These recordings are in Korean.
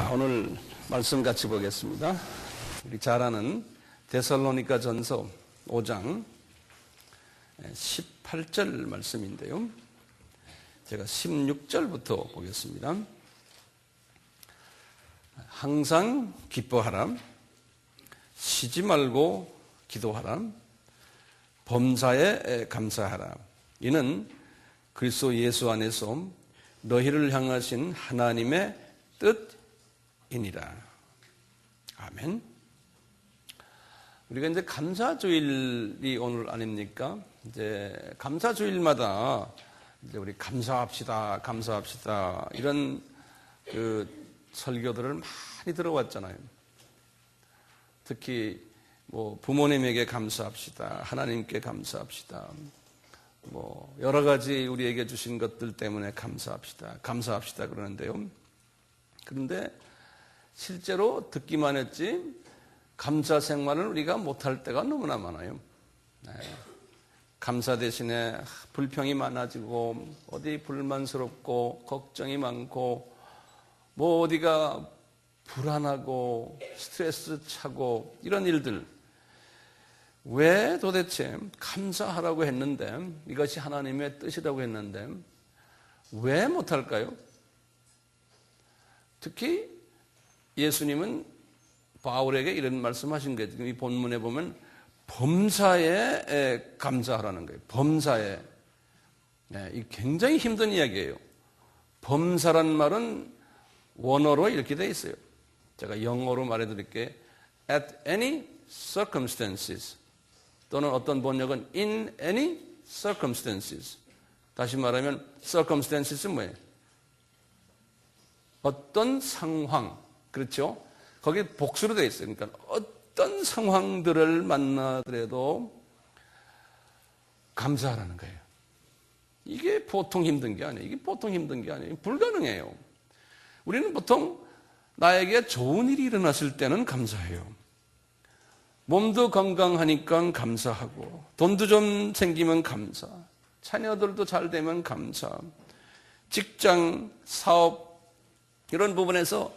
자, 오늘 말씀 같이 보겠습니다. 우리 잘 아는 데살로니가 전서 5장 18절 말씀인데요. 제가 16절부터 보겠습니다. 항상 기뻐하라. 쉬지 말고 기도하라. 범사에 감사하라. 이는 그리스도 예수 안에서 너희를 향하신 하나님의 뜻이니라. 아멘. 우리가 이제 감사주일이 오늘 아닙니까? 이제 감사주일마다 이제 우리 감사합시다, 감사합시다 이런 설교들을 많이 들어왔잖아요. 특히 뭐 부모님에게 감사합시다, 하나님께 감사합시다. 뭐 여러 가지 우리에게 주신 것들 때문에 감사합시다, 감사합시다 그러는데요. 그런데 실제로 듣기만 했지 감사 생활을 우리가 못할 때가 너무나 많아요. 네. 감사 대신에 불평이 많아지고 어디 불만스럽고 걱정이 많고 뭐 어디가 불안하고 스트레스 차고 이런 일들, 왜 도대체 감사하라고 했는데, 이것이 하나님의 뜻이라고 했는데 왜 못할까요? 특히 예수님은 바울에게 이런 말씀하신 거예요. 이 본문에 보면 범사에 감사하라는 거예요. 범사에. 네, 이 굉장히 힘든 이야기예요. 범사란 말은 원어로 이렇게 돼 있어요. 제가 영어로 말해드릴게요. At any circumstances, 또는 어떤 번역은 in any circumstances. 다시 말하면 circumstances는 뭐예요? 어떤 상황, 그렇죠? 거기 복수로 되어 있어요. 그러니까 어떤 상황들을 만나더라도 감사하라는 거예요. 이게 보통 힘든 게 아니에요. 이게 보통 힘든 게 아니에요. 불가능해요. 우리는 보통 나에게 좋은 일이 일어났을 때는 감사해요. 몸도 건강하니까 감사하고, 돈도 좀 생기면 감사, 자녀들도 잘 되면 감사, 직장, 사업 이런 부분에서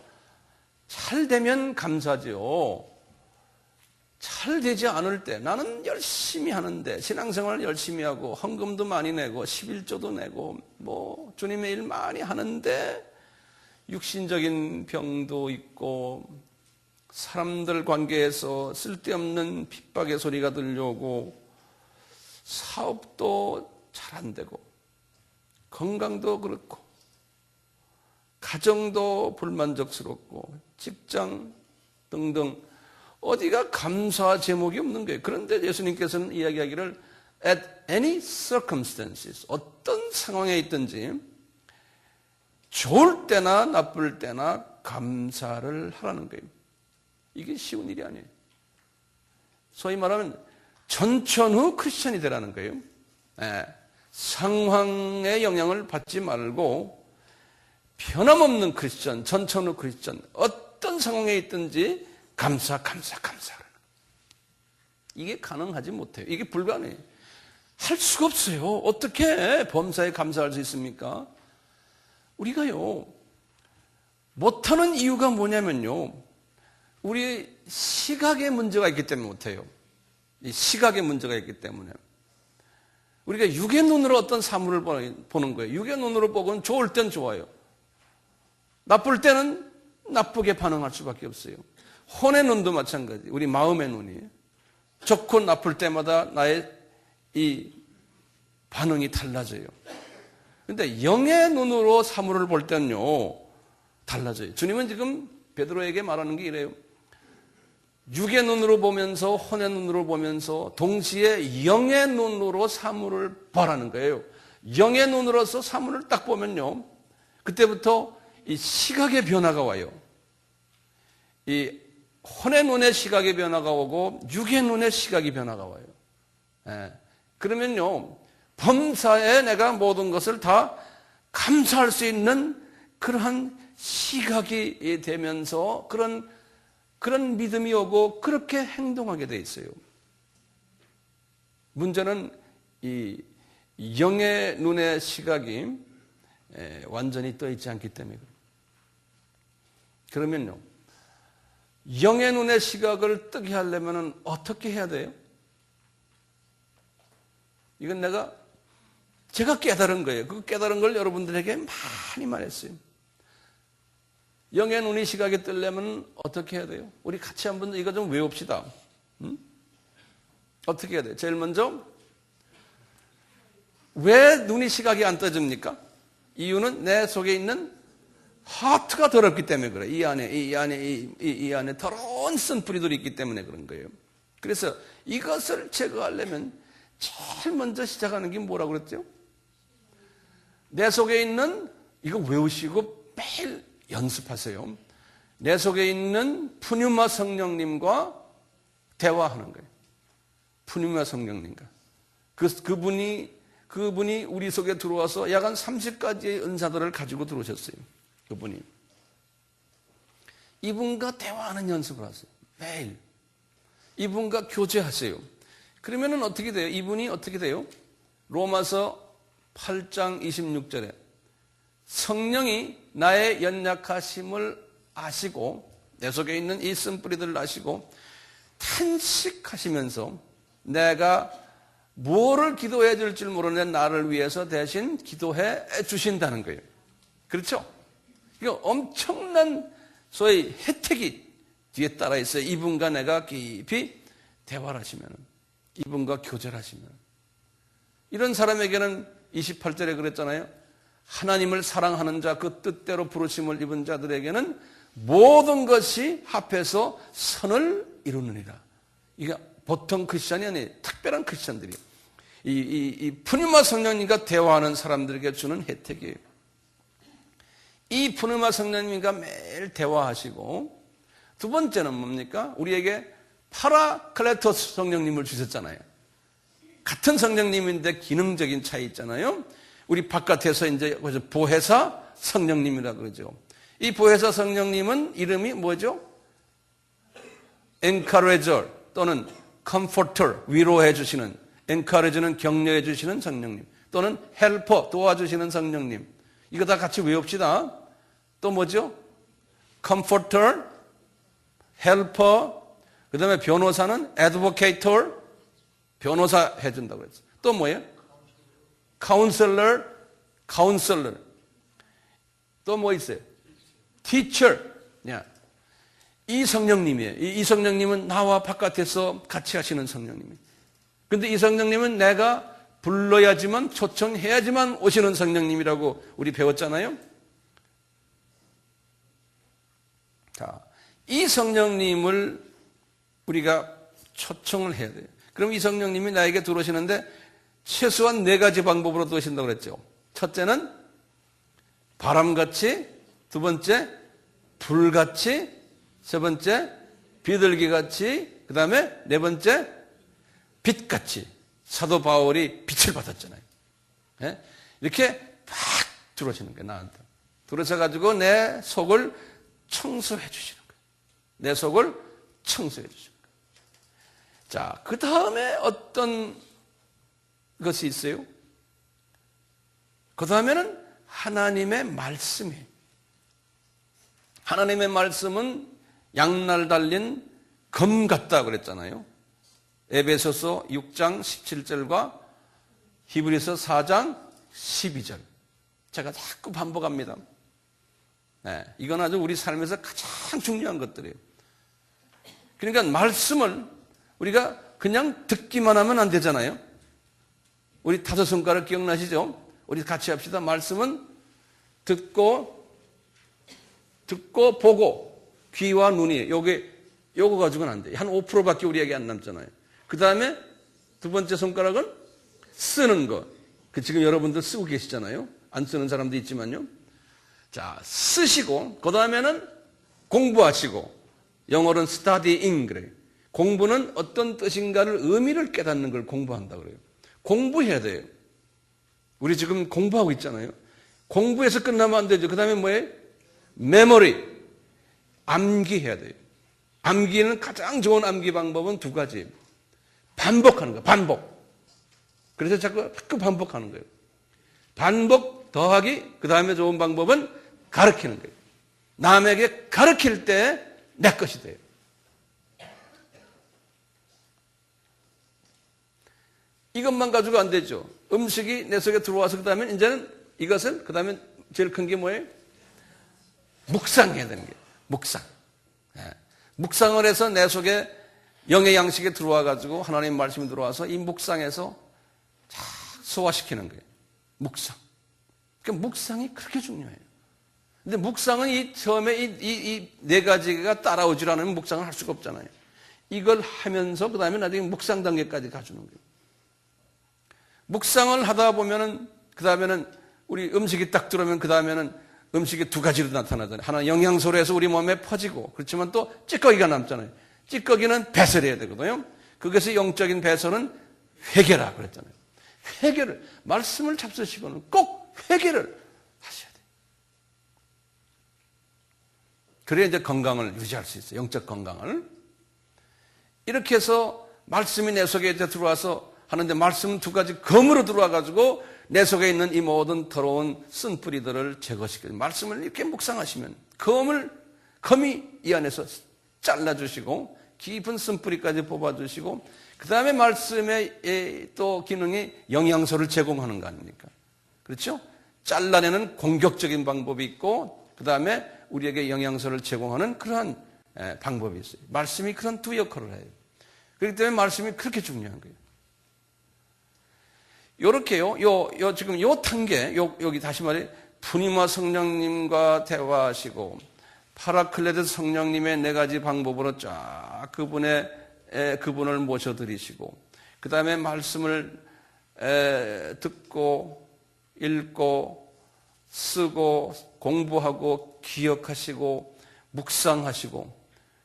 잘 되면 감사죠. 잘 되지 않을 때, 나는 열심히 하는데, 신앙생활 열심히 하고 헌금도 많이 내고 11조도 내고 뭐 주님의 일 많이 하는데 육신적인 병도 있고 사람들 관계에서 쓸데없는 핍박의 소리가 들려오고 사업도 잘 안 되고 건강도 그렇고 가정도 불만족스럽고 직장 등등 어디가 감사 제목이 없는 거예요. 그런데 예수님께서는 이야기하기를 at any circumstances, 어떤 상황에 있든지 좋을 때나 나쁠 때나 감사를 하라는 거예요. 이게 쉬운 일이 아니에요. 소위 말하면 전천후 크리스천이 되라는 거예요. 네. 상황의 영향을 받지 말고 변함없는 크리스천, 전천후 크리스천, 어떤 상황에 있든지 감사하라는 거예요. 이게 가능하지 못해요. 이게 불가능해요. 할 수가 없어요. 어떻게 범사에 감사할 수 있습니까? 우리가요, 못하는 이유가 뭐냐면요, 우리 시각에 문제가 있기 때문에 못해요. 이 시각에 문제가 있기 때문에. 우리가 육의 눈으로 어떤 사물을 보는 거예요. 육의 눈으로 보고는 좋을 땐 좋아요. 나쁠 때는 나쁘게 반응할 수밖에 없어요. 혼의 눈도 마찬가지. 우리 마음의 눈이 좋고 나쁠 때마다 나의 이 반응이 달라져요. 그런데 영의 눈으로 사물을 볼 때는요, 달라져요. 주님은 지금 베드로에게 말하는 게 이래요. 육의 눈으로 보면서 혼의 눈으로 보면서 동시에 영의 눈으로 사물을 보라는 거예요. 영의 눈으로서 사물을 딱 보면요, 그때부터 이 시각의 변화가 와요. 이 혼의 눈의 시각의 변화가 오고 육의 눈의 시각의 변화가 와요. 예. 그러면요, 범사에 내가 모든 것을 다 감사할 수 있는 그러한 시각이 되면서 그런 믿음이 오고 그렇게 행동하게 돼 있어요. 문제는 이 영의 눈의 시각이 완전히 떠 있지 않기 때문에. 그러면요, 영의 눈의 시각을 뜨게 하려면 어떻게 해야 돼요? 이건 제가 깨달은 거예요. 그 깨달은 걸 여러분들에게 많이 말했어요. 영의 눈이 시각에 뜨려면 어떻게 해야 돼요? 우리 같이 한번 이거 좀 외웁시다. 어떻게 해야 돼요? 제일 먼저, 왜 눈이 시각이 안 떠집니까? 이유는 내 속에 있는 하트가 더럽기 때문에 그래. 이 안에 더러운 쓴뿌리들이 있기 때문에 그런 거예요. 그래서 이것을 제거하려면 제일 먼저 시작하는 게 뭐라고 그랬죠? 내 속에 있는, 이거 외우시고 매일 연습하세요. 내 속에 있는 푸뉴마 성령님과 대화하는 거예요. 푸뉴마 성령님과. 그분이 우리 속에 들어와서 약 한 30가지의 은사들을 가지고 들어오셨어요. 그분이. 이분과 대화하는 연습을 하세요. 매일. 이분과 교제하세요. 그러면은 어떻게 돼요? 이분이 어떻게 돼요? 로마서 8장 26절에 성령이 나의 연약하심을 아시고 내 속에 있는 이 쓴뿌리들을 아시고 탄식하시면서 내가 뭐를 기도해 줄 줄 모르는 나를 위해서 대신 기도해 주신다는 거예요. 그렇죠? 이거 엄청난 소위 혜택이 뒤에 따라 있어요. 이분과 내가 깊이 대화를 하시면, 이분과 교제를 하시면. 이런 사람에게는 28절에 그랬잖아요. 하나님을 사랑하는 자, 그 뜻대로 부르심을 입은 자들에게는 모든 것이 합해서 선을 이루느니라. 이게 보통 크리스찬이 아니에요. 특별한 크리스찬들이. 이 푸뉴마 성령님과 대화하는 사람들에게 주는 혜택이에요. 이 푸뉴마 성령님과 매일 대화하시고, 두 번째는 뭡니까? 우리에게 파라클레토스 성령님을 주셨잖아요. 같은 성령님인데 기능적인 차이 있잖아요. 우리 바깥에서 이제 보혜사 성령님이라고 그러죠. 이 보혜사 성령님은 이름이 뭐죠? encourager 또는 comforter, 위로해 주시는, encourage는 격려해 주시는 성령님, 또는 helper, 도와주시는 성령님. 이거 다 같이 외웁시다. 또 뭐죠? comforter, helper, 그 다음에 변호사는 advocator, 변호사 해준다고 했어요. 또 뭐예요? counselor. 또 뭐 있어요? teacher. 이 성령님이에요. 이 성령님은 나와 바깥에서 같이 하시는 성령님이에요. 근데 이 성령님은 내가 불러야지만, 초청해야지만 오시는 성령님이라고 우리 배웠잖아요. 자, 이 성령님을 우리가 초청을 해야 돼요. 그럼 이 성령님이 나에게 들어오시는데 최소한 4가지 방법으로 들어오신다고 그랬죠. 첫째는 바람같이, 두 번째 불같이, 세 번째 비둘기같이, 그 다음에 네 번째 빛같이. 사도 바울이 빛을 받았잖아요. 이렇게 막 들어오시는 거예요. 나한테 들어오셔가지고 내 속을 청소해 주시는 거예요. 내 속을 청소해 주시는 거예요. 자, 그 다음에 어떤 것이 있어요? 그 다음에는 하나님의 말씀이에요. 하나님의 말씀은 양날 달린 검 같다 그랬잖아요. 에베소서 6장 17절과 히브리서 4장 12절. 제가 자꾸 반복합니다. 이건 아주 우리 삶에서 가장 중요한 것들이에요. 그러니까 말씀을 우리가 그냥 듣기만 하면 안 되잖아요. 우리 5손가락 기억나시죠? 우리 같이 합시다. 말씀은 듣고 보고, 귀와 눈이, 요거 가지고는 안 돼요. 한 5%밖에 우리에게 안 남잖아요. 그 다음에 두 번째 손가락은 쓰는 거. 지금 여러분들 쓰고 계시잖아요. 안 쓰는 사람도 있지만요. 자, 쓰시고, 그 다음에는 공부하시고, 영어로는 studying 그래요. 공부는 어떤 뜻인가를, 의미를 깨닫는 걸 공부한다 그래요. 공부해야 돼요. 우리 지금 공부하고 있잖아요. 공부해서 끝나면 안 되죠. 그 다음에 뭐예요? 메모리. 암기해야 돼요. 암기는 가장 좋은 암기 방법은 2가지예요. 반복하는 거예요. 반복. 그래서 자꾸 반복하는 거예요. 반복 더하기, 그 다음에 좋은 방법은 가르치는 거예요. 남에게 가르칠 때 내 것이 돼요. 이것만 가지고 안 되죠. 음식이 내 속에 들어와서 그 다음에 이제는 이것을 그 다음에 제일 큰 게 뭐예요? 묵상해야 되는 거예요. 묵상. 묵상을 해서 내 속에 영의 양식이 들어와 가지고 하나님 말씀이 들어와서 이 묵상에서 잘 소화시키는 거예요. 묵상. 그러니까 묵상이 그렇게 중요해요. 근데 묵상은 이 처음에 이 네 가지가 따라오질 않으면 묵상을 할 수가 없잖아요. 이걸 하면서 그 다음에 나중에 묵상 단계까지 가주는 거예요. 묵상을 하다 보면은 그 다음에는 우리 음식이 딱 들어오면 그 다음에는 음식이 두 가지로 나타나잖아요. 하나는 영양소로 해서 우리 몸에 퍼지고, 그렇지만 또 찌꺼기가 남잖아요. 찌꺼기는 배설해야 되거든요. 거기서 영적인 배설은 회개라 그랬잖아요. 회개를, 말씀을 잡수시고는 꼭 회개를 하셔야 돼요. 그래야 이제 건강을 유지할 수 있어요. 영적 건강을. 이렇게 해서 말씀이 내 속에 이제 들어와서 하는데, 말씀은 두 가지 검으로 들어와가지고 내 속에 있는 이 모든 더러운 쓴뿌리들을 제거시켜요. 말씀을 이렇게 묵상하시면 검이 이 안에서 잘라주시고 깊은 쓴뿌리까지 뽑아주시고, 그 다음에 말씀의 또 기능이 영양소를 제공하는 거 아닙니까? 그렇죠? 잘라내는 공격적인 방법이 있고, 그 다음에 우리에게 영양소를 제공하는 그러한 방법이 있어요. 말씀이 그런 두 역할을 해요. 그렇기 때문에 말씀이 그렇게 중요한 거예요. 요렇게요, 지금 요 단계, 여기 다시 말해, 푸니마 성령님과 대화하시고, 파라클레트 성령님의 네 가지 방법으로 쫙 그분을 모셔드리시고, 그 다음에 말씀을 듣고, 읽고, 쓰고, 공부하고, 기억하시고, 묵상하시고,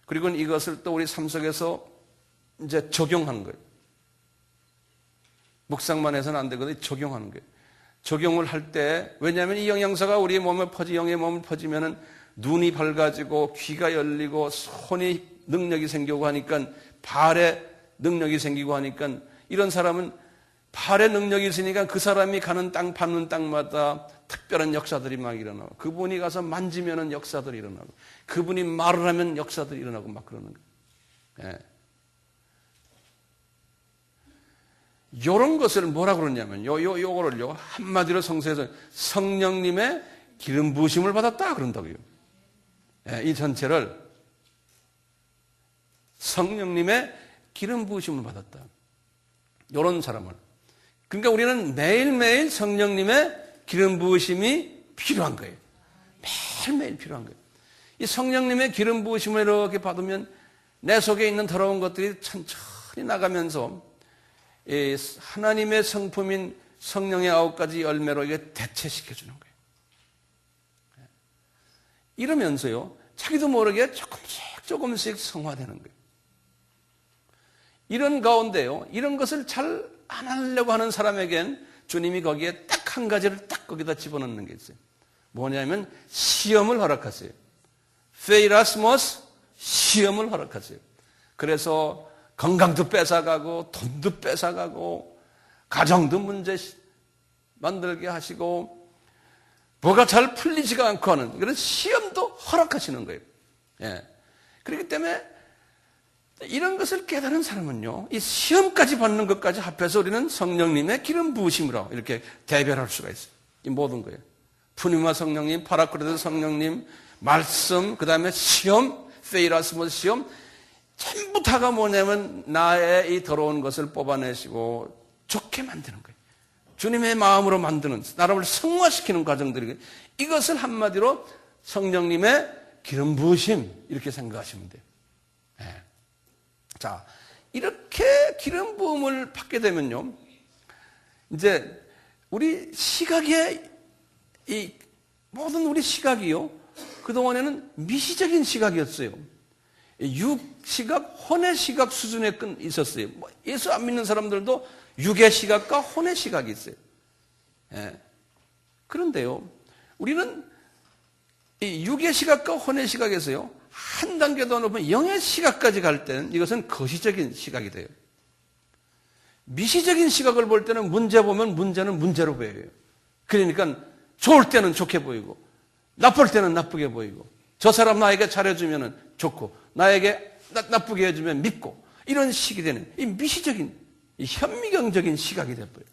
그리고 이것을 또 우리 삶 속에서 이제 적용하는 거예요. 묵상만 해서는 안 되거든요. 적용하는 거예요. 적용을 할 때, 왜냐하면 이 영양소가 우리 몸에 영의 몸을 퍼지면은 눈이 밝아지고 귀가 열리고 손이 능력이 생기고 하니까, 발에 능력이 생기고 하니까, 이런 사람은 발에 능력이 있으니까 그 사람이 가는 땅, 밟는 땅마다 특별한 역사들이 막 일어나고, 그분이 가서 만지면은 역사들이 일어나고, 그분이 말을 하면 역사들이 일어나고 막 그러는 거예요. 예. 요런 것을 뭐라 그러냐면, 요거를요, 한마디로 성서에서 성령님의 기름 부으심을 받았다 그런다고요. 예, 이 전체를 성령님의 기름 부으심을 받았다. 요런 사람을. 그러니까 우리는 매일매일 성령님의 기름 부으심이 필요한 거예요. 매일매일 필요한 거예요. 이 성령님의 기름 부으심을 이렇게 받으면 내 속에 있는 더러운 것들이 천천히 나가면서 하나님의 성품인 성령의 9가지 열매로 이게 대체시켜주는 거예요. 이러면서요, 자기도 모르게 조금씩 성화되는 거예요. 이런 가운데요, 이런 것을 잘 안 하려고 하는 사람에겐 주님이 거기에 딱 한 가지를 딱 거기다 집어넣는 게 있어요. 뭐냐면 시험을 허락하세요. 페이라스모스, 시험을 허락하세요. 그래서 건강도 뺏어가고 돈도 뺏어가고 가정도 문제 만들게 하시고 뭐가 잘 풀리지가 않고 하는 그런 시험도 허락하시는 거예요. 예. 그렇기 때문에 이런 것을 깨달은 사람은요, 이 시험까지 받는 것까지 합해서 우리는 성령님의 기름 부으심으로 이렇게 대별할 수가 있어요. 이 모든 거예요. 푸니마 성령님, 파라클레토 성령님, 말씀, 그 다음에 시험, 페이라스모스 시험, 전부 다가 뭐냐면 나의 이 더러운 것을 뽑아내시고 좋게 만드는 거예요. 주님의 마음으로 만드는, 나를 성화시키는 과정들이거든요. 이것을 한마디로 성령님의 기름 부으심 이렇게 생각하시면 돼요. 네. 자, 이렇게 기름 부음을 받게 되면요, 이제 우리 시각의 이 모든 우리 시각이요, 그동안에는 미시적인 시각이었어요. 육시각, 혼의 시각 수준에 있었어요. 예수 안 믿는 사람들도 육의 시각과 혼의 시각이 있어요. 예. 그런데요, 우리는 이 육의 시각과 혼의 시각에서요, 한 단계 더 높은 영의 시각까지 갈 때는 이것은 거시적인 시각이 돼요. 미시적인 시각을 볼 때는 문제 보면 문제는 문제로 보여요. 그러니까 좋을 때는 좋게 보이고 나쁠 때는 나쁘게 보이고 저 사람 나에게 잘해주면 좋고 나에게 나쁘게 해주면 믿고 이런 식이 되는 이 미시적인 이 현미경적인 시각이 돼버려요.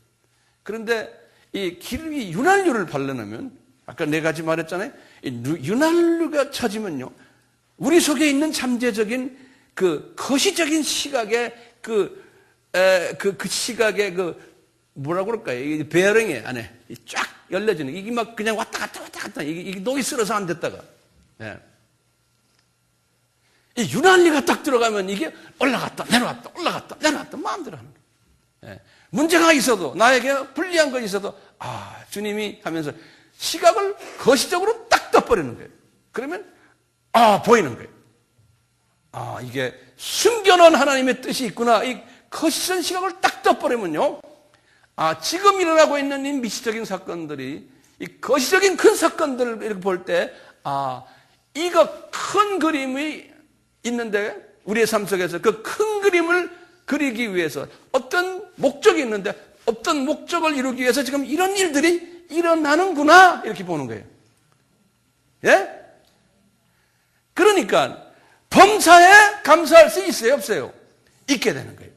그런데 이 기름이 윤활유를 발라놓으면 아까 네 가지 말했잖아요. 이 윤활유가 쳐지면요 우리 속에 있는 잠재적인 그 거시적인 시각의 그 시각의 뭐라고 그럴까요? 이 베어링에 안에 쫙 열려지는 이게 막 그냥 왔다 갔다 이게 녹이 쓸어서 안 됐다가 예. 이 윤활유가 딱 들어가면 이게 올라갔다 내려왔다 마음대로 하는 거예요. 예. 문제가 있어도 나에게 불리한 것이 있어도 주님이 하면서 시각을 거시적으로 딱 떠버리는 거예요. 그러면 보이는 거예요. 이게 숨겨놓은 하나님의 뜻이 있구나. 이 거시적인 시각을 딱 떠버리면요. 지금 일어나고 있는 이 미시적인 사건들이 이 거시적인 큰 사건들을 이렇게 볼 때 이거 큰 그림이 있는데 우리의 삶 속에서 그 큰 그림을 그리기 위해서 어떤 목적이 있는데 어떤 목적을 이루기 위해서 지금 이런 일들이 일어나는구나 이렇게 보는 거예요. 예? 그러니까 범사에 감사할 수 있어요 없어요? 있게 되는 거예요.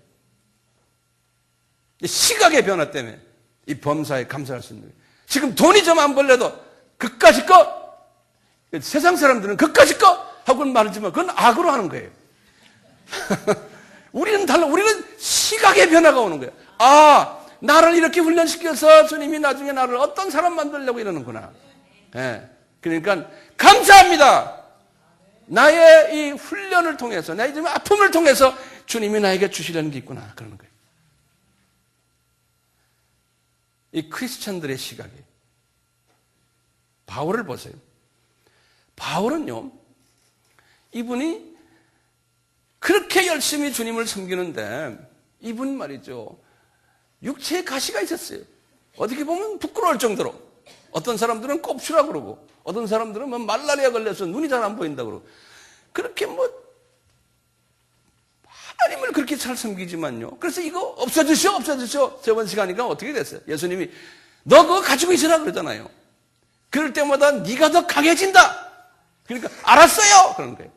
시각의 변화 때문에 이 범사에 감사할 수 있는 거예요. 지금 돈이 좀 안 벌려도 그까짓 거 세상 사람들은 그까짓 거 하고는 말하지만 그건 악으로 하는 거예요. 우리는 달라. 우리는 시각의 변화가 오는 거예요. 나를 이렇게 훈련시켜서 주님이 나중에 나를 어떤 사람 만들려고 이러는구나. 예. 그러니까 감사합니다. 나의 이 훈련을 통해서 나의 지금 아픔을 통해서 주님이 나에게 주시려는 게 있구나 그러는 거예요. 이 크리스찬들의 시각이 바울을 보세요. 바울은요 이분이 그렇게 열심히 주님을 섬기는데 이분 말이죠 육체에 가시가 있었어요. 어떻게 보면 부끄러울 정도로 어떤 사람들은 꼽추라 그러고 어떤 사람들은 뭐 말라리아 걸려서 눈이 잘 안 보인다 그러고 그렇게 하나님을 그렇게 잘 섬기지만요. 그래서 이거 없어지셔. 저번 시간이니까 어떻게 됐어요? 예수님이 너 그거 가지고 있으라 그러잖아요. 그럴 때마다 네가 더 강해진다. 그러니까 알았어요. 그런 거예요.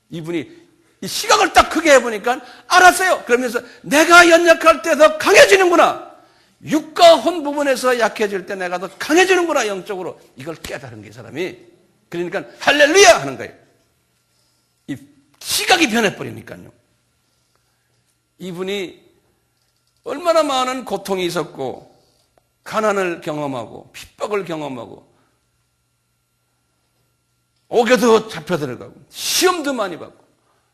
이분이 이 시각을 딱 크게 해보니까 알았어요. 그러면서 내가 연약할 때 더 강해지는구나. 육과 혼 부분에서 약해질 때 내가 더 강해지는구나 영적으로. 이걸 깨달은 게 사람이. 그러니까 할렐루야 하는 거예요. 이 시각이 변해버리니까요. 이분이 얼마나 많은 고통이 있었고 가난을 경험하고 핍박을 경험하고 옥에도 잡혀 들어가고 시험도 많이 받고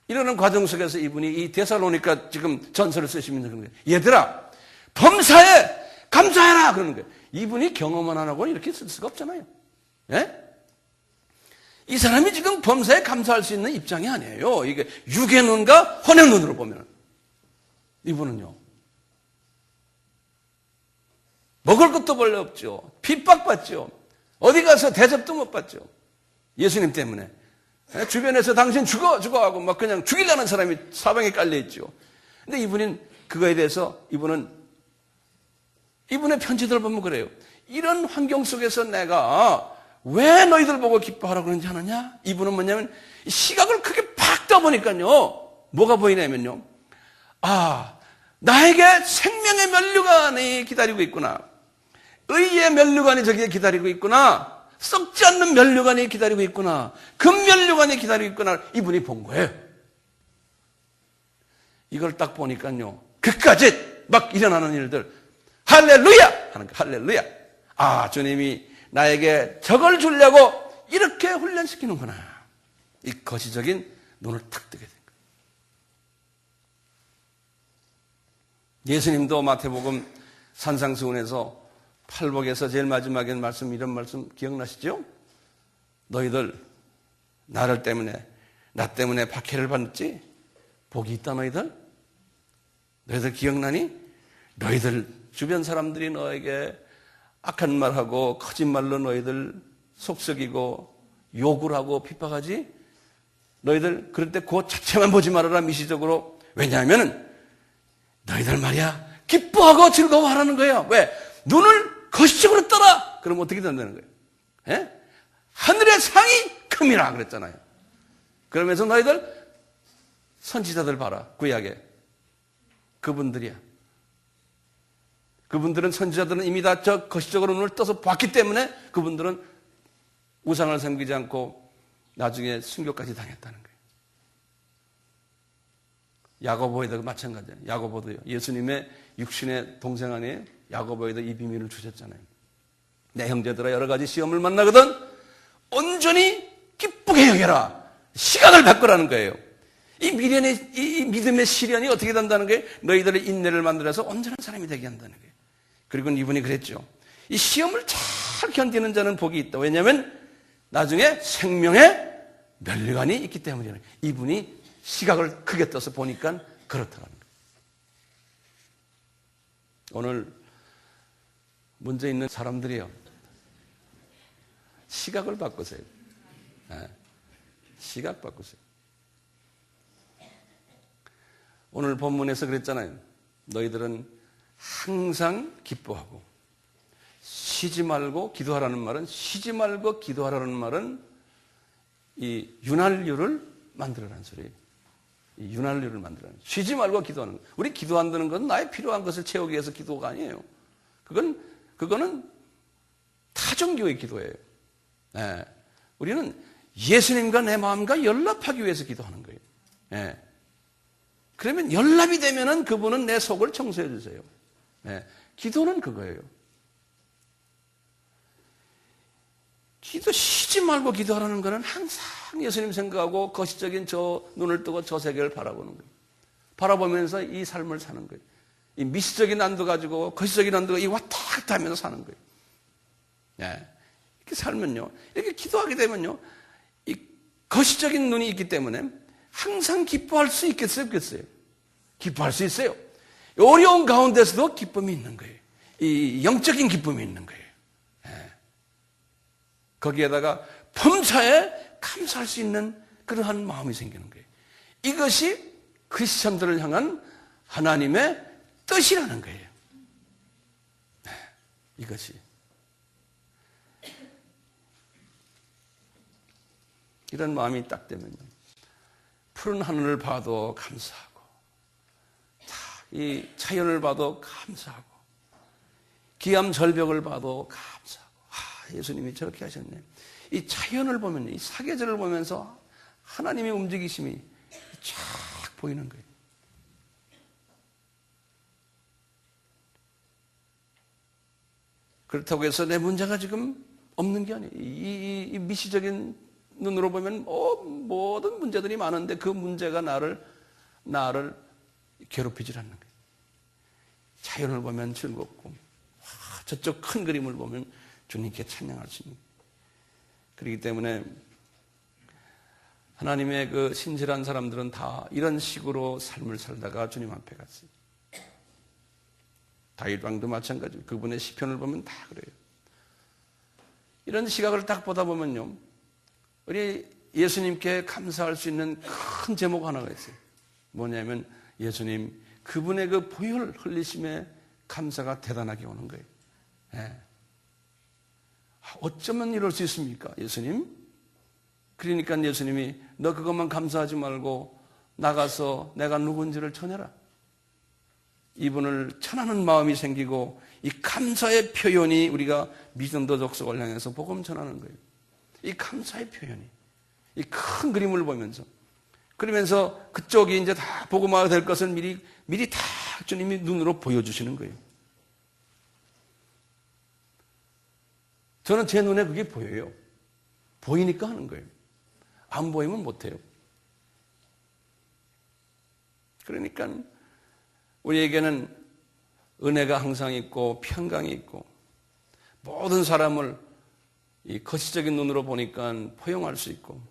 이러는 과정 속에서 이분이 이 데살로니가 지금 전서를 쓰시면서 그런 거예요. 얘들아 범사에 감사해라 그러는 거예요. 이분이 경험만 안 하고 이렇게 쓸 수가 없잖아요. 예? 이 사람이 지금 범사에 감사할 수 있는 입장이 아니에요. 이게 육의 눈과 혼의 눈으로 보면 이분은요 먹을 것도 별로 없죠. 핍박받죠. 어디 가서 대접도 못 받죠. 예수님 때문에 주변에서 당신 죽어 하고 막 그냥 죽이려는 사람이 사방에 깔려 있죠. 근데 이분은 그거에 대해서 이분의 편지들 보면 그래요. 이런 환경 속에서 내가 왜 너희들 보고 기뻐하라고 그런지 아느냐? 이분은 뭐냐면 시각을 크게 팍 떠보니까요 뭐가 보이냐면요 나에게 생명의 면류관이 기다리고 있구나. 의의 면류관이 저기에 기다리고 있구나. 썩지 않는 면류관이 기다리고 있구나. 금면류관이 기다리고 있구나. 이분이 본 거예요. 이걸 딱 보니까요. 그까짓 막 일어나는 일들. 할렐루야! 하는 거. 할렐루야. 주님이 나에게 저걸 주려고 이렇게 훈련시키는구나. 이 거시적인 눈을 탁 뜨게 된 거예요. 예수님도 마태복음 산상수훈에서 팔복에서 제일 마지막에 이런 말씀 기억나시죠? 너희들 나 때문에 박해를 받지? 복이 있다 너희들 기억나니? 너희들 주변 사람들이 너에게 악한 말하고 거짓말로 너희들 속썩이고 욕을 하고 핍박하지? 너희들 그럴 때 그 자체만 보지 말아라 미시적으로. 왜냐하면 너희들 말이야 기뻐하고 즐거워하라는 거예요. 왜? 눈을 거시적으로 떠라. 그럼 어떻게 된다는 거예요? 예? 하늘의 상이 큼이라 그랬잖아요. 그러면서 너희들 선지자들 봐라. 구약에. 그분들이야. 그분들은 선지자들은 이미 다 저 거시적으로 눈을 떠서 봤기 때문에 그분들은 우상을 섬기지 않고 나중에 순교까지 당했다는 거예요. 야고보에도 마찬가지예요. 야고보도요. 예수님의 육신의 동생 아니에요? 야고보에도 이 비밀을 주셨잖아요. 내 형제들아 여러 가지 시험을 만나거든 온전히 기쁘게 여겨라. 시각을 바꾸라는 거예요. 이 믿음의 시련이 어떻게 된다는 거예요? 너희들의 인내를 만들어서 온전한 사람이 되게 한다는 거예요. 그리고 이분이 그랬죠. 이 시험을 잘 견디는 자는 복이 있다. 왜냐하면 나중에 생명의 면류관이 있기 때문이에요. 이분이 시각을 크게 떠서 보니까 그렇더라는 거예요. 오늘 문제 있는 사람들이요. 시각을 바꾸세요. 시각 바꾸세요. 오늘 본문에서 그랬잖아요. 너희들은 항상 기뻐하고 쉬지 말고 기도하라는 말은 쉬지 말고 기도하라는 말은 이 윤활유를 만들어라는 소리예요. 이 윤활유를 만들어라는 쉬지 말고 기도하는 거. 우리 기도한다는 것은 나의 필요한 것을 채우기 위해서 기도가 아니에요. 그거는 타종교의 기도예요. 네. 우리는 예수님과 내 마음과 연합하기 위해서 기도하는 거예요. 네. 그러면 연합이 되면은 그분은 내 속을 청소해 주세요. 네. 기도는 그거예요. 기도 쉬지 말고 기도하라는 것은 항상 예수님 생각하고 거시적인 저 눈을 뜨고 저 세계를 바라보는 거예요. 바라보면서 이 삶을 사는 거예요. 이 미시적인 안도 가지고 거시적인 안도가 이 왔다 갔다 하면서 사는 거예요. 네. 이렇게 살면요. 이렇게 기도하게 되면요. 이 거시적인 눈이 있기 때문에 항상 기뻐할 수 있겠어요? 없겠어요? 기뻐할 수 있어요. 어려운 가운데서도 기쁨이 있는 거예요. 이 영적인 기쁨이 있는 거예요. 네. 거기에다가 범사에 감사할 수 있는 그러한 마음이 생기는 거예요. 이것이 크리스천들을 향한 하나님의 뜻이라는 거예요. 네. 이것이. 이런 마음이 딱 되면요. 푸른 하늘을 봐도 감사하고, 이 자연을 봐도 감사하고, 기암 절벽을 봐도 감사하고, 예수님이 저렇게 하셨네. 이 자연을 보면, 이 사계절을 보면서 하나님의 움직이심이 쫙 보이는 거예요. 그렇다고 해서 내 문제가 지금 없는 게 아니에요. 이 미시적인 눈으로 보면 모든 문제들이 많은데 그 문제가 나를 괴롭히질 않는 거예요. 자연을 보면 즐겁고 저쪽 큰 그림을 보면 주님께 찬양할 수 있는 거예요. 그렇기 때문에 하나님의 그 신실한 사람들은 다 이런 식으로 삶을 살다가 주님 앞에 갔어요. 다윗 왕도 마찬가지고 그분의 시편을 보면 다 그래요. 이런 시각을 딱 보다 보면요. 우리 예수님께 감사할 수 있는 큰 제목 하나가 있어요. 뭐냐면 예수님 그분의 그 보혈 흘리심에 감사가 대단하게 오는 거예요. 네. 어쩌면 이럴 수 있습니까? 예수님? 그러니까 예수님이 너 그것만 감사하지 말고 나가서 내가 누군지를 전해라. 이분을 전하는 마음이 생기고 이 감사의 표현이 우리가 믿음도 족속을 향해서 복음 전하는 거예요. 이 감사의 표현이 이 큰 그림을 보면서 그러면서 그쪽이 이제 다 복음화가 될 것을 미리 다 주님이 눈으로 보여주시는 거예요. 저는 제 눈에 그게 보여요. 보이니까 하는 거예요. 안 보이면 못해요. 그러니까 우리에게는 은혜가 항상 있고 평강이 있고 모든 사람을 이 거시적인 눈으로 보니까 포용할 수 있고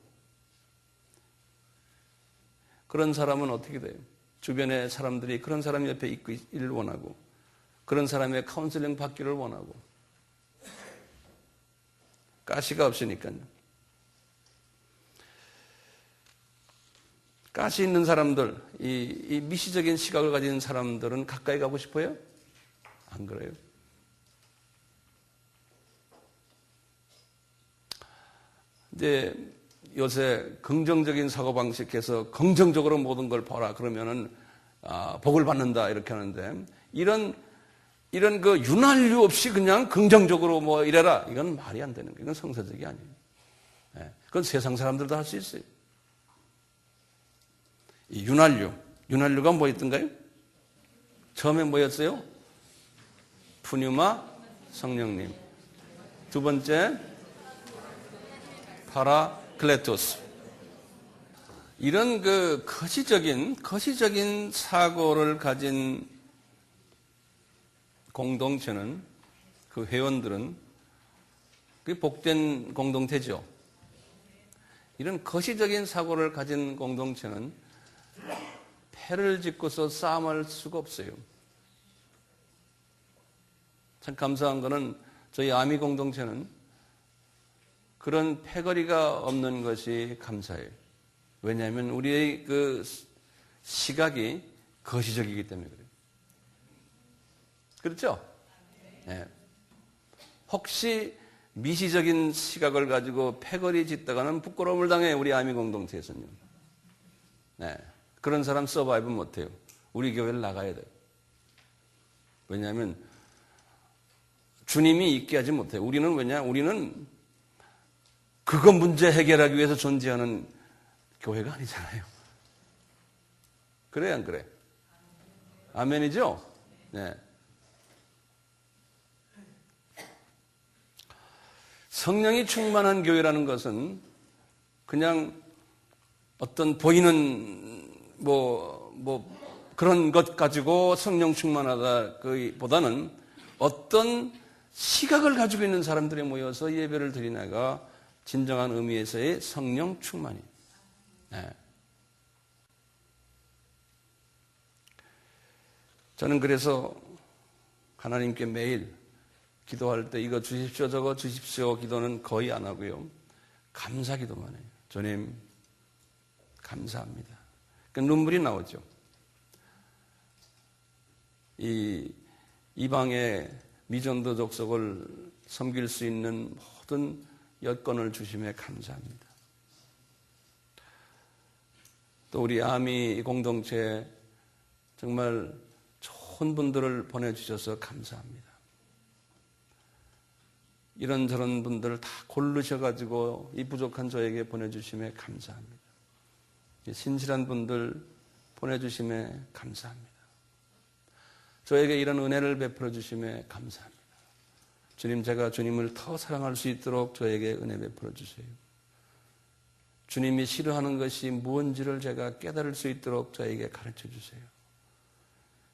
그런 사람은 어떻게 돼요? 주변의 사람들이 그런 사람 옆에 있기를 원하고 그런 사람의 카운슬링 받기를 원하고 가시가 없으니까요. 가시 있는 사람들, 이 미시적인 시각을 가진 사람들은 가까이 가고 싶어요? 안 그래요? 이제 요새 긍정적인 사고방식해서 긍정적으로 모든 걸 봐라. 그러면은, 복을 받는다. 이렇게 하는데, 이런 그 윤활유 없이 그냥 긍정적으로 뭐 이래라. 이건 말이 안 되는 거예요. 이건 성서적이 아니에요. 예, 그건 세상 사람들도 할 수 있어요. 이 윤활유가 뭐였던가요? 처음에 뭐였어요? 푸뉴마 성령님. 두 번째, 파라클레토스. 이런 그 거시적인 사고를 가진 공동체는, 그 회원들은, 그게 복된 공동체죠. 이런 거시적인 사고를 가진 공동체는 패를 짓고서 싸움할 수가 없어요. 참 감사한 거는 저희 아미 공동체는 그런 패거리가 없는 것이 감사해요. 왜냐하면 우리의 그 시각이 거시적이기 때문에 그래요. 그렇죠? 네. 혹시 미시적인 시각을 가지고 패거리 짓다가는 부끄러움을 당해, 우리 아미 공동체에서는요. 네. 그런 사람 서바이브 못해요. 우리 교회를 나가야 돼요. 왜냐하면 주님이 있게 하지 못해요. 우리는 그거 문제 해결하기 위해서 존재하는 교회가 아니잖아요. 그래, 안 그래? 아멘이죠? 네. 성령이 충만한 교회라는 것은 그냥 어떤 보이는 그런 것 가지고 성령 충만하다 보다는 어떤 시각을 가지고 있는 사람들이 모여서 예배를 드리나가 진정한 의미에서의 성령 충만이에요. 네. 저는 그래서 하나님께 매일 기도할 때 이거 주십시오, 저거 주십시오 기도는 거의 안 하고요. 감사 기도만 해요. 주님, 감사합니다. 그러니까 눈물이 나오죠. 이 이방의 미전도 족속을 섬길 수 있는 모든 여건을 주심에 감사합니다. 또 우리 아미 공동체에 정말 좋은 분들을 보내주셔서 감사합니다. 이런저런 분들을 다 고르셔가지고 이 부족한 저에게 보내주심에 감사합니다. 신실한 분들 보내주심에 감사합니다. 저에게 이런 은혜를 베풀어 주심에 감사합니다. 주님, 제가 주님을 더 사랑할 수 있도록 저에게 은혜 베풀어 주세요. 주님이 싫어하는 것이 무엇인지를 제가 깨달을 수 있도록 저에게 가르쳐 주세요.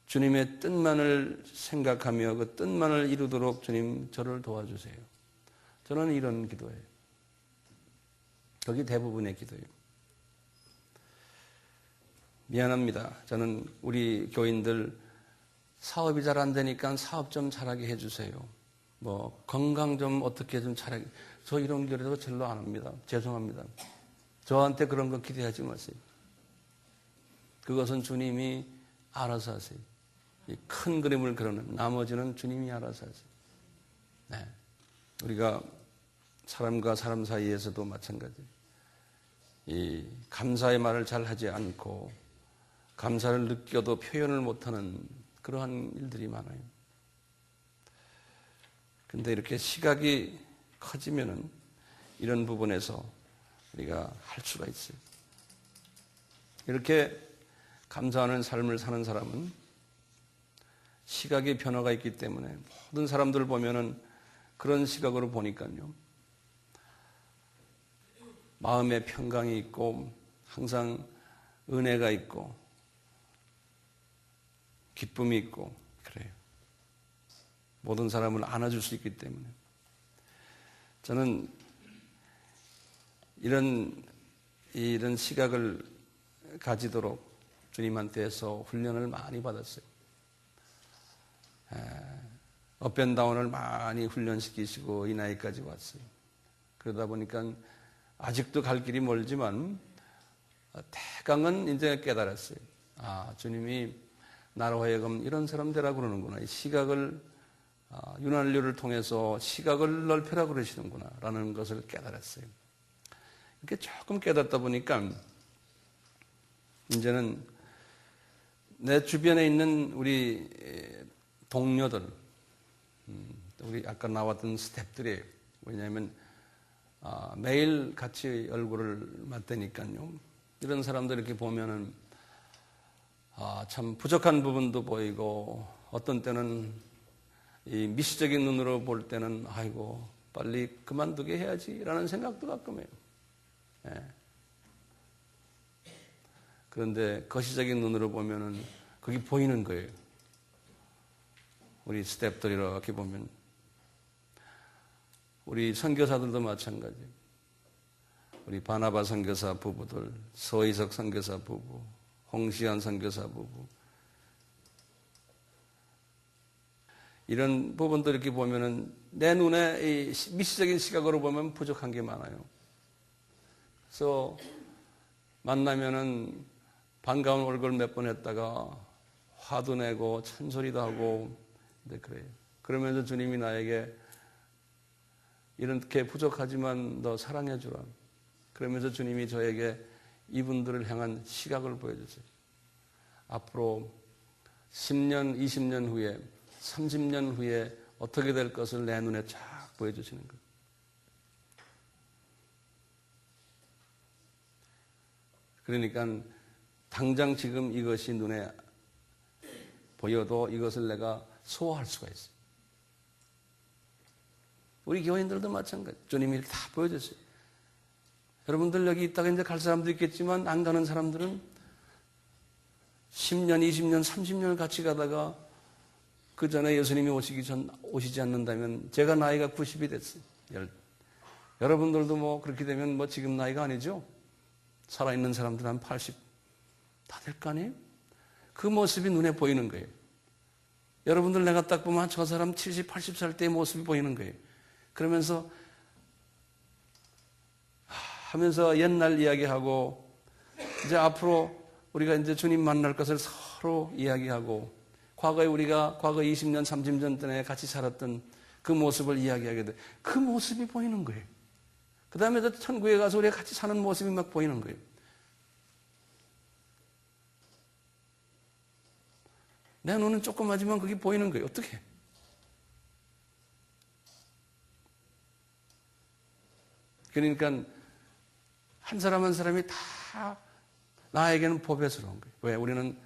주님의 뜻만을 생각하며 그 뜻만을 이루도록 주님 저를 도와주세요. 저는 이런 기도예요. 거기 대부분의 기도예요. 미안합니다. 저는 우리 교인들 사업이 잘 안 되니까 사업 좀 잘하게 해주세요. 건강 좀 어떻게 좀 잘하게. 저 이런 기도도 별로 안 합니다. 죄송합니다. 저한테 그런 거 기대하지 마세요. 그것은 주님이 알아서 하세요. 이 큰 그림을 그려는 나머지는 주님이 알아서 하세요. 네. 우리가 사람과 사람 사이에서도 마찬가지예요. 이 감사의 말을 잘 하지 않고 감사를 느껴도 표현을 못하는 그러한 일들이 많아요. 근데 이렇게 시각이 커지면은 이런 부분에서 우리가 할 수가 있어요. 이렇게 감사하는 삶을 사는 사람은 시각의 변화가 있기 때문에 모든 사람들을 보면은 그런 시각으로 보니까요. 마음에 평강이 있고 항상 은혜가 있고 기쁨이 있고 그래요. 모든 사람을 안아줄 수 있기 때문에 저는 이런 시각을 가지도록 주님한테서 훈련을 많이 받았어요. 업앤다운을 많이 훈련시키시고 이 나이까지 왔어요. 그러다 보니까 아직도 갈 길이 멀지만 대강은 이제 깨달았어요. 주님이 나로 하여금 이런 사람 되라 그러는구나. 이 시각을 윤활유를 통해서 시각을 넓혀라 그러시는구나 라는 것을 깨달았어요. 이렇게 조금 깨닫다 보니까 이제는 내 주변에 있는 우리 동료들, 우리 아까 나왔던 스태프들이, 왜냐하면 매일 같이 얼굴을 맞대니까요. 이런 사람들 이렇게 보면은 참 부족한 부분도 보이고, 어떤 때는 이 미시적인 눈으로 볼 때는 아이고 빨리 그만두게 해야지라는 생각도 가끔 해요. 예. 그런데 거시적인 눈으로 보면은 그게 보이는 거예요. 우리 스태프들 이렇게 보면, 우리 선교사들도 마찬가지. 우리 바나바 선교사 부부들, 서희석 선교사 부부, 홍시환 선교사 부부, 이런 부분들 이렇게 보면은 내 눈에 이 미시적인 시각으로 보면 부족한 게 많아요. 그래서 만나면은 반가운 얼굴 몇 번 했다가 화도 내고 찬소리도 하고, 근데 그래요. 그러면서 주님이 나에게 이렇게 부족하지만 너 사랑해 주라. 그러면서 주님이 저에게 이분들을 향한 시각을 보여주세요. 앞으로 10년, 20년 후에, 30년 후에 어떻게 될 것을 내 눈에 쫙 보여주시는 거예요. 그러니까 당장 지금 이것이 눈에 보여도 이것을 내가 소화할 수가 있어요. 우리 교인들도 마찬가지. 주님이 이렇게 다 보여줬어요. 여러분들 여기 있다가 이제 갈 사람도 있겠지만 안 가는 사람들은 10년, 20년, 30년을 같이 가다가 그 전에 예수님이 오시지 않는다면, 제가 나이가 90이 됐어요. 여러분들도 뭐 그렇게 되면 뭐 지금 나이가 아니죠? 살아있는 사람들 한 80 다 될 거 아니에요? 그 모습이 눈에 보이는 거예요. 여러분들 내가 딱 보면 저 사람 70, 80살 때의 모습이 보이는 거예요. 그러면서 하면서 옛날 이야기하고, 이제 앞으로 우리가 이제 주님 만날 것을 서로 이야기하고, 과거에 우리가 과거 20년, 30년 전에 같이 살았던 그 모습을 이야기하게 돼. 그 모습이 보이는 거예요. 그 다음에 저 천국에 가서 우리가 같이 사는 모습이 막 보이는 거예요. 내 눈은 조그마지만 그게 보이는 거예요. 어떻게? 그러니까 한 사람 한 사람이 다 나에게는 보배스러운 거예요. 왜? 우리는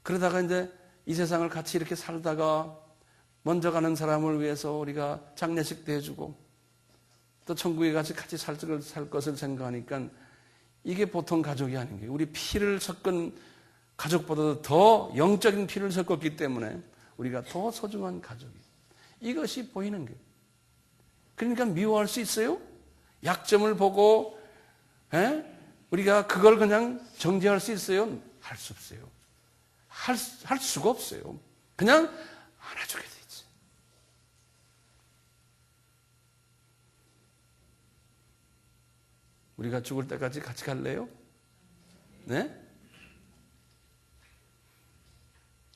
그러다가 이제 이 세상을 같이 이렇게 살다가 먼저 가는 사람을 위해서 우리가 장례식도 해주고, 또 천국에 같이 살 것을 생각하니까 이게 보통 가족이 아닌 거예요. 우리 피를 섞은 가족보다도 더 영적인 피를 섞었기 때문에 우리가 더 소중한 가족이에요. 이것이 보이는 거예요. 그러니까 미워할 수 있어요? 약점을 보고 우리가 그걸 그냥 정죄할 수 있어요? 할 수 없어요. 할 수가 없어요. 그냥 안아주게 돼 있지. 우리가 죽을 때까지 같이 갈래요? 네?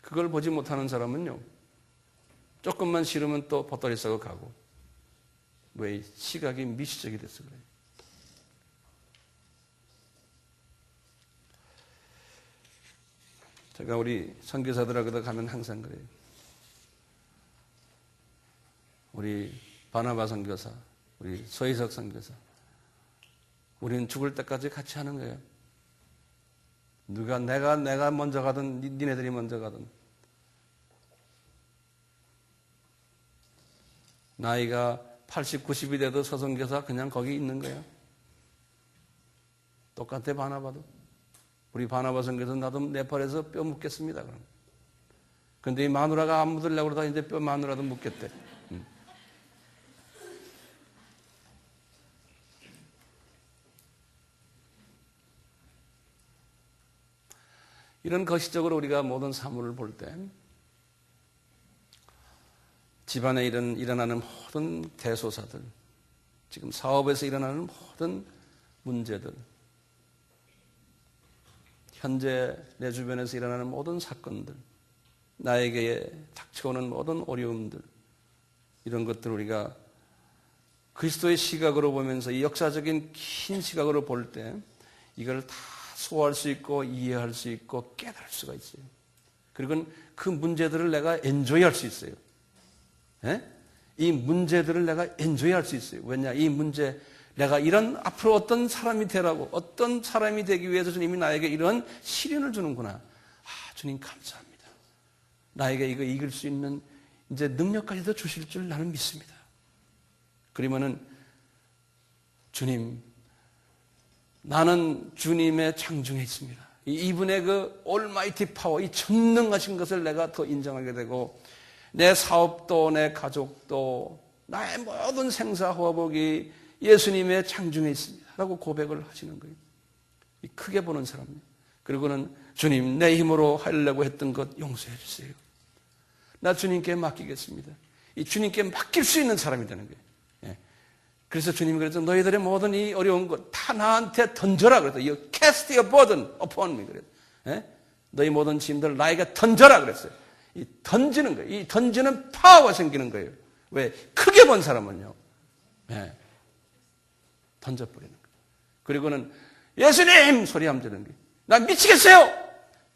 그걸 보지 못하는 사람은요, 조금만 싫으면 또 보따리 싸고 가고. 왜? 시각이 미시적이 돼서 그래요. 제가 우리 선교사들하고 가면 항상 그래요. 우리 바나바 선교사, 우리 서희석 선교사, 우리는 죽을 때까지 같이 하는 거예요. 누가 내가 먼저 가든 니네들이 먼저 가든, 나이가 80, 90이 돼도 서선교사 그냥 거기 있는 거예요. 똑같아. 바나바도. 우리 바나바 선교사 나도 네팔에서 뼈 묻겠습니다. 그럼. 근데 이 마누라가 안 묻으려고 그러다 이제 뼈 마누라도 묻겠대. 이런 거시적으로 우리가 모든 사물을 볼 때, 집안에 일어나는 모든 대소사들, 지금 사업에서 일어나는 모든 문제들, 현재 내 주변에서 일어나는 모든 사건들, 나에게 닥쳐오는 모든 어려움들, 이런 것들을 우리가 그리스도의 시각으로 보면서 이 역사적인 긴 시각으로 볼 때 이걸 다 소화할 수 있고 이해할 수 있고 깨달을 수가 있어요. 그리고 그 문제들을 내가 엔조이할 수 있어요. 예? 이 문제들을 내가 엔조이할 수 있어요. 왜냐? 이 문제 내가 이런 앞으로 어떤 사람이 되라고 어떤 사람이 되기 위해서 주님이 나에게 이런 시련을 주는구나. 아, 주님 감사합니다. 나에게 이거 이길 수 있는 이제 능력까지도 주실 줄 나는 믿습니다. 그러면은 주님, 나는 주님의 창중에 있습니다. 이분의 그 올마이티 파워, 이 전능하신 것을 내가 더 인정하게 되고 내 사업도 내 가족도 나의 모든 생사화복이 예수님의 창중에 있습니다 라고 고백을 하시는 거예요. 크게 보는 사람이에요. 그리고는 주님, 내 힘으로 하려고 했던 것 용서해 주세요. 나 주님께 맡기겠습니다. 이 주님께 맡길 수 있는 사람이 되는 거예요. 예. 그래서 주님이 그래서 너희들의 모든 이 어려운 것 다 나한테 던져라 그랬어요. You cast your burden upon me. 그랬어요. 예? 너희 모든 짐들 나에게 던져라 그랬어요. 이 던지는 거예요. 이 던지는 파워가 생기는 거예요. 왜? 크게 본 사람은요. 예. 던져버리는 거예요. 그리고는 예수님! 소리 한번 지르는 거예요. 나 미치겠어요!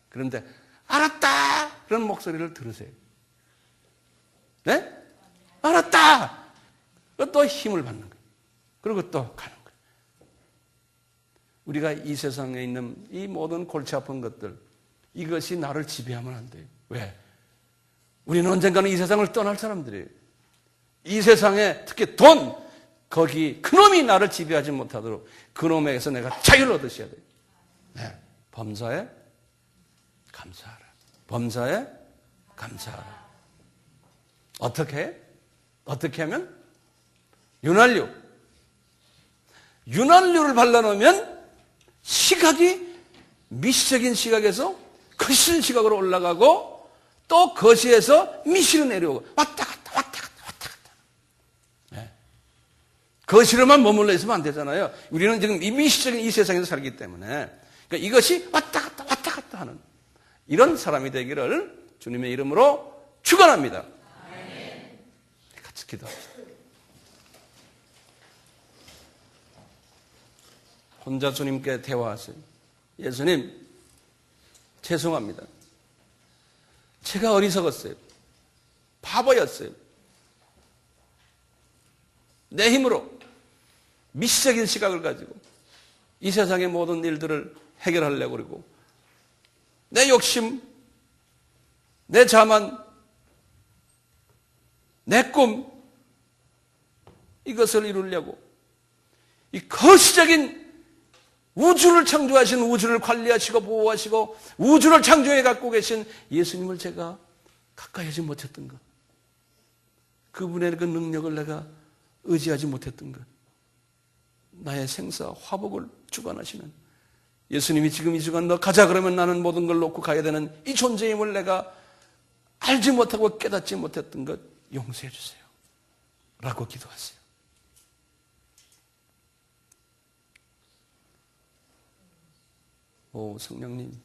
그런데 알았다! 그런 목소리를 들으세요. 네? 알았다! 또 힘을 받는 거예요. 그리고 또 가는 거예요. 우리가 이 세상에 있는 이 모든 골치 아픈 것들, 이것이 나를 지배하면 안 돼요. 왜? 우리는 언젠가는 이 세상을 떠날 사람들이에요. 이 세상에 특히 돈, 거기 그놈이 나를 지배하지 못하도록 그놈에게서 내가 자유를 얻으셔야 돼요. 네. 범사에 감사하라. 범사에 감사하라. 어떻게? 어떻게 하면? 윤활유. 윤활유를 발라놓으면 시각이 미시적인 시각에서 거시적인 시각으로 올라가고 또 거시에서 미시로 내려오고 왔다 갔다 왔다 갔다 왔다 갔다. 네. 거시로만 머물러 있으면 안 되잖아요. 우리는 지금 이 미시적인 이 세상에서 살기 때문에 그러니까 이것이 왔다 갔다 하는 이런 사람이 되기를 주님의 이름으로 축원합니다. 같이 기도합시다. 혼자 주님께 대화하세요. 예수님, 죄송합니다. 제가 어리석었어요. 바보였어요. 내 힘으로 미시적인 시각을 가지고 이 세상의 모든 일들을 해결하려고 그러고 내 욕심, 내 자만, 내 꿈 이것을 이루려고 이 거시적인 우주를 창조하신 우주를 관리하시고 보호하시고 우주를 창조해 갖고 계신 예수님을 제가 가까이 하지 못했던 것, 그분의 그 능력을 내가 의지하지 못했던 것, 나의 생사 화복을 주관하시는 예수님이 지금 이 시간 너 가자 그러면 나는 모든 걸 놓고 가야 되는 이 존재임을 내가 알지 못하고 깨닫지 못했던 것 용서해 주세요 라고 기도하세요. 오 성령님,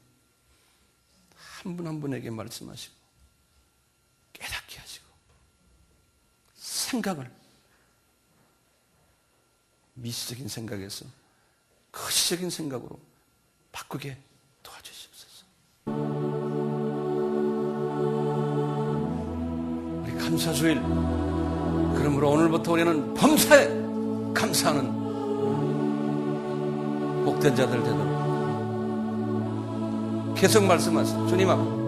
한 분 한 분에게 말씀하시고 깨닫게 하시고 생각을 미시적인 생각에서 거시적인 생각으로 바꾸게 도와주시옵소서. 우리 감사주일, 그러므로 오늘부터 우리는 범사에 감사하는 복된 자들 되도록 계속 말씀하세요. 주님 앞에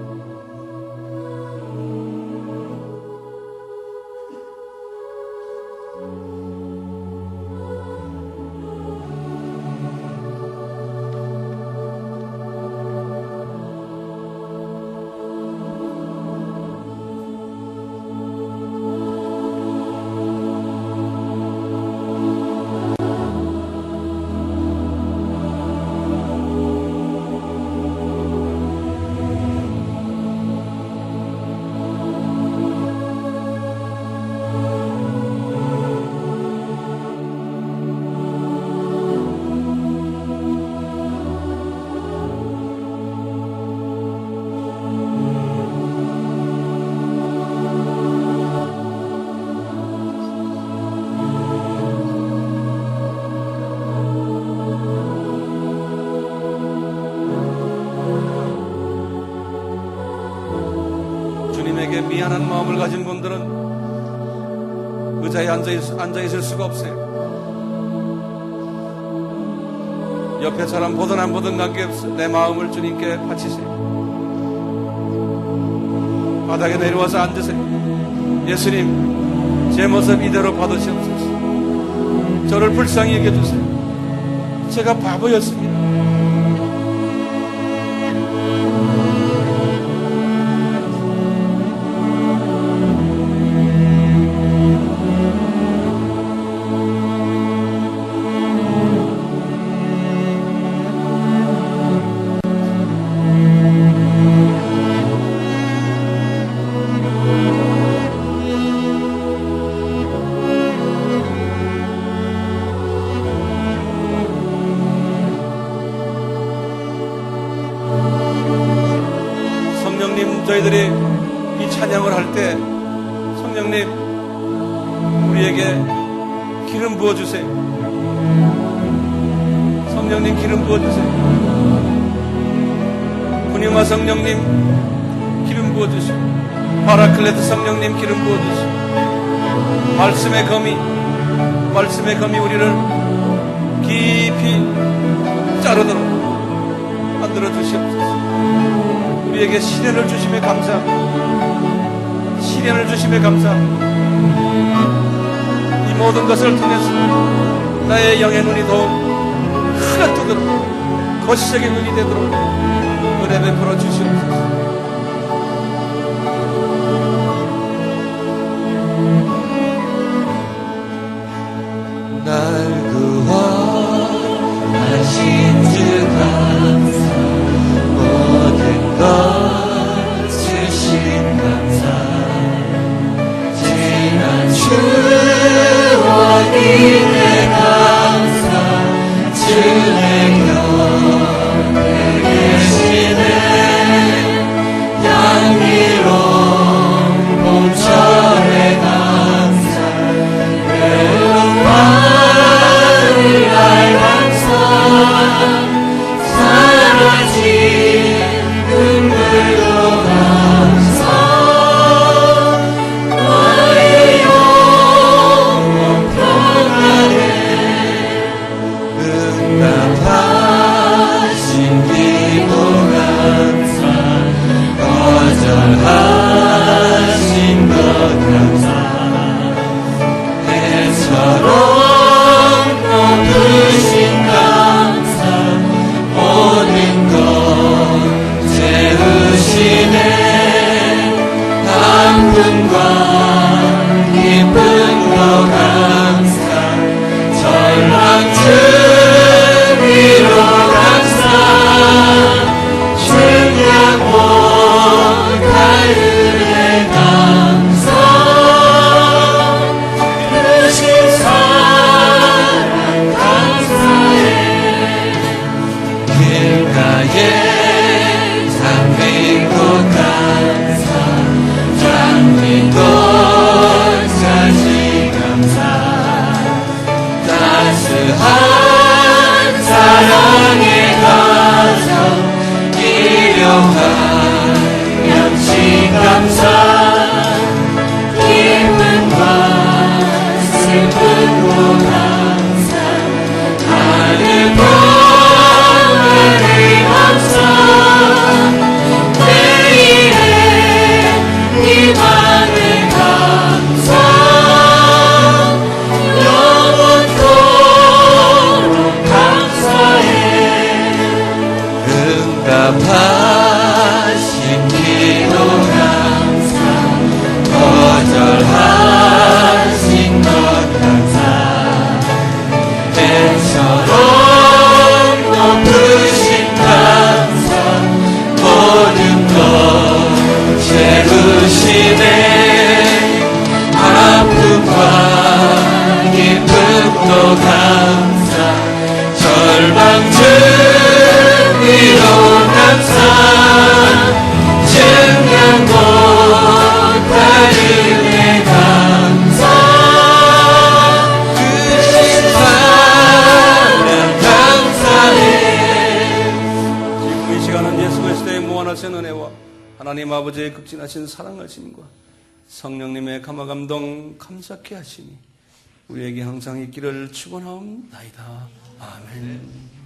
하나님께 미안한 마음을 가진 분들은 의자에 앉아있을 수가 없어요. 옆에 사람 보든 안 보든 관계없어. 내 마음을 주님께 바치세요. 바닥에 내려와서 앉으세요. 예수님, 제 모습 이대로 받으시옵소서. 저를 불쌍히 여겨주세요. 제가 바보였습니다. 저희들이 이 찬양을 할 때 성령님 우리에게 기름 부어주세요. 성령님 기름 부어주세요. 분유마 성령님 기름 부어주시고 파라클레트 성령님 기름 부어주시고 말씀의 검이 우리를 깊이 자르도록 만들어 주시옵소서. 우리에게 시련을 주심에 감사합니다. 시련을 주심에 감사합니다. 이 모든 것을 통해서 나의 영의 눈이 더욱 크게 뜨도록 거시적인 눈이 되도록 은혜 베풀어 주시옵소서. 날 구원하신 주 감사, 모든 것 주신 감사, 지난 추억 이내 감사, 주의 곁에 계시네. 향기로운 봄철의 감사, 외로운 마을 갈망선 사라진 눈물도 감사, 나의 영혼 평안에 응답하신 기도 감사, 거절하신 것 감사, 해처럼 높으신 감사, 모든 것 채우시네. 아픔과 기쁨도 감사, 절망 위로 감사, 중량고 가을의 감사, 크신 사랑 감사해. 길가에 장미꽃 감사, 장미꽃 자식 감사, 따스한 사랑의 감사, 일용한 양식 감사, 기쁨과 슬픔도 감사, 하늘 보혈의 감사, 내일의 희망의 감사, 영원토록 감사해. 응답하신 기도 감사, 거절하신 것 감사, 해처럼 높으신 감사, 모든 것 채우시네. 아픔과 기쁨도 감사, 절망 위로 감사, 증량고 가을의 감사, 크신 사랑 감사해. 지금 이 시간은 예수 그리스도의 무한하신 은혜와 하나님 아버지의 극진하신 사랑하심과 성령님의 감화감동 감사케 하시니 우리에게 항상 있기를 축원하옵나이다. 아멘.